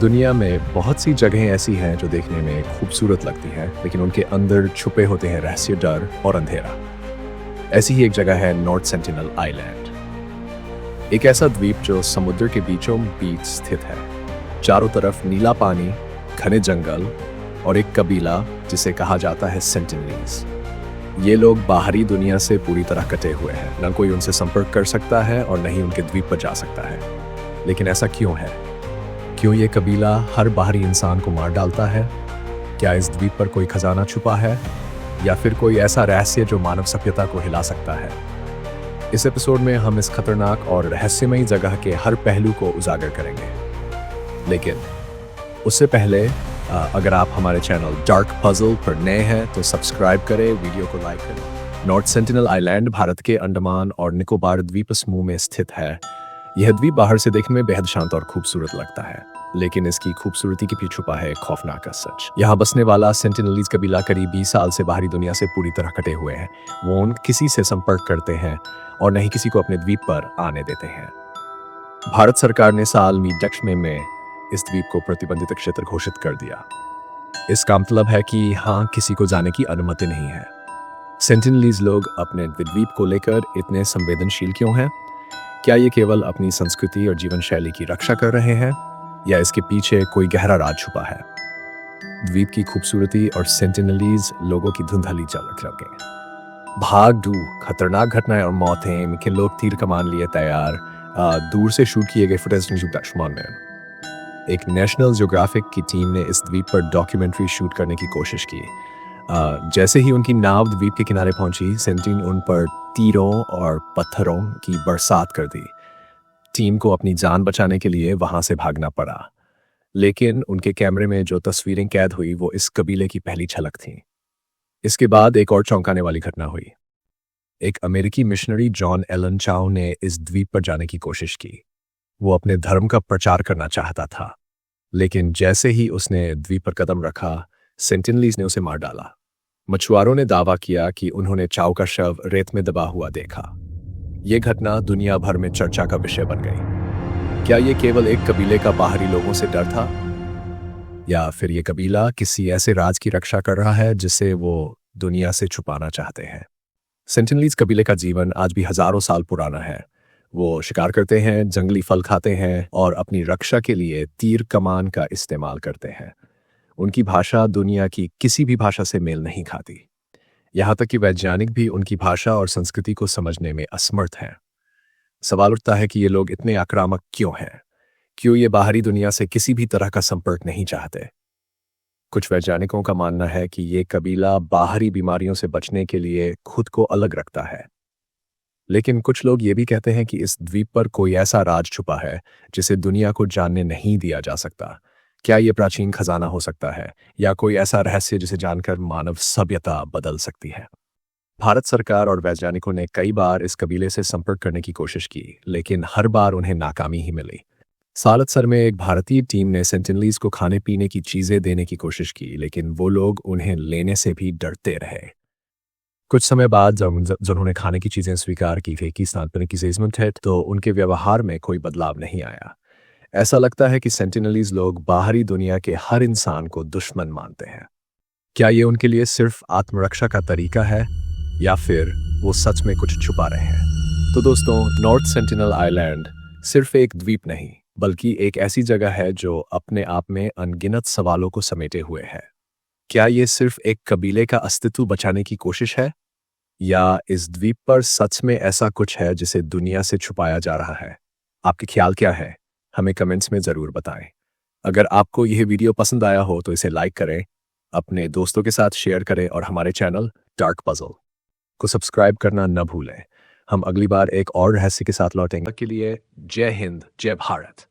दुनिया में बहुत सी जगहें ऐसी हैं जो देखने में खूबसूरत लगती हैं, लेकिन उनके अंदर छुपे होते हैं रहस्य, डर और अंधेरा। ऐसी ही एक जगह है नॉर्थ सेंटिनल आइलैंड, एक ऐसा द्वीप जो समुद्र के बीचों बीच स्थित है। चारों तरफ नीला पानी, घने जंगल और एक कबीला जिसे कहा जाता है सेंटिनलीज। ये लोग बाहरी दुनिया से पूरी तरह कटे हुए हैं, न कोई उनसे संपर्क कर सकता है और न ही उनके द्वीप पर जा सकता है। लेकिन ऐसा क्यों है? क्यों ये कबीला हर बाहरी इंसान को मार डालता है? क्या इस द्वीप पर कोई खजाना छुपा है या फिर कोई ऐसा रहस्य जो मानव सभ्यता को हिला सकता है? इस एपिसोड में हम इस खतरनाक और रहस्यमयी जगह के हर पहलू को उजागर करेंगे। लेकिन उससे पहले अगर आप हमारे चैनल डार्क पजल पर नए हैं तो सब्सक्राइब करें, वीडियो को लाइक करें। नॉर्थ सेंटिनल आइलैंड भारत के अंडमान और निकोबार द्वीप समूह में स्थित है। यह द्वीप बाहर से देखने में बेहद शांत और खूबसूरत लगता है, लेकिन इसकी खूबसूरती के पीछे छुपा है खौफनाक सच। यहाँ बसने वाला सेंटिनलीज कबीला करीब 20 साल से बाहरी दुनिया से पूरी तरह कटे हुए हैं। वो उन किसी से संपर्क करते हैं और न ही किसी को अपने द्वीप पर आने देते हैं। भारत सरकार ने साल मीडक्ष में इस द्वीप को प्रतिबंधित क्षेत्र घोषित कर दिया। इसका मतलब है कि यहाँ किसी को जाने की अनुमति नहीं है। सेंटिनलीज लोग अपने द्वीप को लेकर इतने संवेदनशील क्यों हैं? क्या ये केवल अपनी संस्कृति और जीवन शैली की रक्षा कर रहे हैं या इसके पीछे कोई गहरा राज छुपा है? द्वीप की खूबसूरती और सेंटिनलीज लोगों की धुंधली झलक लगे। भाग दू, खतरनाक घटनाएं और मौतें, मिखे लोग तीर कमान लिए तैयार, दूर से शूट किए गए फुटेज में। एक नेशनल ज्योग्राफिक की टीम ने इस द्वीप पर डॉक्यूमेंट्री शूट करने की कोशिश की। जैसे ही उनकी नाव द्वीप के किनारे पहुंची, सेंटिन उन पर तीरों और पत्थरों की बरसात कर दी। टीम को अपनी जान बचाने के लिए वहां से भागना पड़ा, लेकिन उनके कैमरे में जो तस्वीरें कैद हुई वो इस कबीले की पहली झलक थी। इसके बाद एक और चौंकाने वाली घटना हुई। एक अमेरिकी मिशनरी जॉन एलन चाउ ने इस द्वीप पर जाने की कोशिश की। वो अपने धर्म का प्रचार करना चाहता था, लेकिन जैसे ही उसने द्वीप पर कदम रखा, सेंटिनलीज ने उसे मार डाला। मछुआरों ने दावा किया कि उन्होंने चाउ का शव रेत में दबा हुआ देखा। यह घटना दुनिया भर में चर्चा का विषय बन गई। क्या यह केवल एक कबीले का बाहरी लोगों से डर था, या फिर यह कबीला किसी ऐसे राज की रक्षा कर रहा है जिसे वो दुनिया से छुपाना चाहते हैं? सेंटिनलीज कबीले का जीवन आज भी हजारों साल पुराना है। वो शिकार करते हैं, जंगली फल खाते हैं और अपनी रक्षा के लिए तीर कमान का इस्तेमाल करते हैं। उनकी भाषा दुनिया की किसी भी भाषा से मेल नहीं खाती। यहाँ तक कि वैज्ञानिक भी उनकी भाषा और संस्कृति को समझने में असमर्थ हैं। सवाल उठता है कि ये लोग इतने आक्रामक क्यों हैं? क्यों ये बाहरी दुनिया से किसी भी तरह का संपर्क नहीं चाहते? कुछ वैज्ञानिकों का मानना है कि ये कबीला बाहरी बीमारियों से बचने के लिए खुद को अलग रखता है। लेकिन कुछ लोग ये भी कहते हैं कि इस द्वीप पर कोई ऐसा राज छुपा है जिसे दुनिया को जानने नहीं दिया जा सकता। क्या ये प्राचीन खजाना हो सकता है, या कोई ऐसा रहस्य जिसे जानकर मानव सभ्यता बदल सकती है? भारत सरकार और वैज्ञानिकों ने कई बार इस कबीले से संपर्क करने की कोशिश की, लेकिन हर बार उन्हें नाकामी ही मिली। सालतसर में एक भारतीय टीम ने सेंटिनलीज को खाने पीने की चीजें देने की कोशिश की, लेकिन वो लोग उन्हें लेने से भी डरते रहे। कुछ समय बाद जब उन्होंने खाने की चीजें स्वीकार की थी कि तो उनके व्यवहार में कोई बदलाव नहीं आया। ऐसा लगता है कि सेंटिनलीज लोग बाहरी दुनिया के हर इंसान को दुश्मन मानते हैं। क्या ये उनके लिए सिर्फ आत्मरक्षा का तरीका है, या फिर वो सच में कुछ छुपा रहे हैं? तो दोस्तों, नॉर्थ सेंटिनल आइलैंड सिर्फ एक द्वीप नहीं, बल्कि एक ऐसी जगह है जो अपने आप में अनगिनत सवालों को समेटे हुए है। क्या ये सिर्फ एक कबीले का अस्तित्व बचाने की कोशिश है, या इस द्वीप पर सच में ऐसा कुछ है जिसे दुनिया से छुपाया जा रहा है? आपके ख्याल क्या है? हमें कमेंट्स में जरूर बताएं। अगर आपको यह वीडियो पसंद आया हो तो इसे लाइक करें, अपने दोस्तों के साथ शेयर करें और हमारे चैनल डार्क पजल को सब्सक्राइब करना न भूलें। हम अगली बार एक और रहस्य के साथ लौटेंगे। के लिए जय हिंद, जय भारत।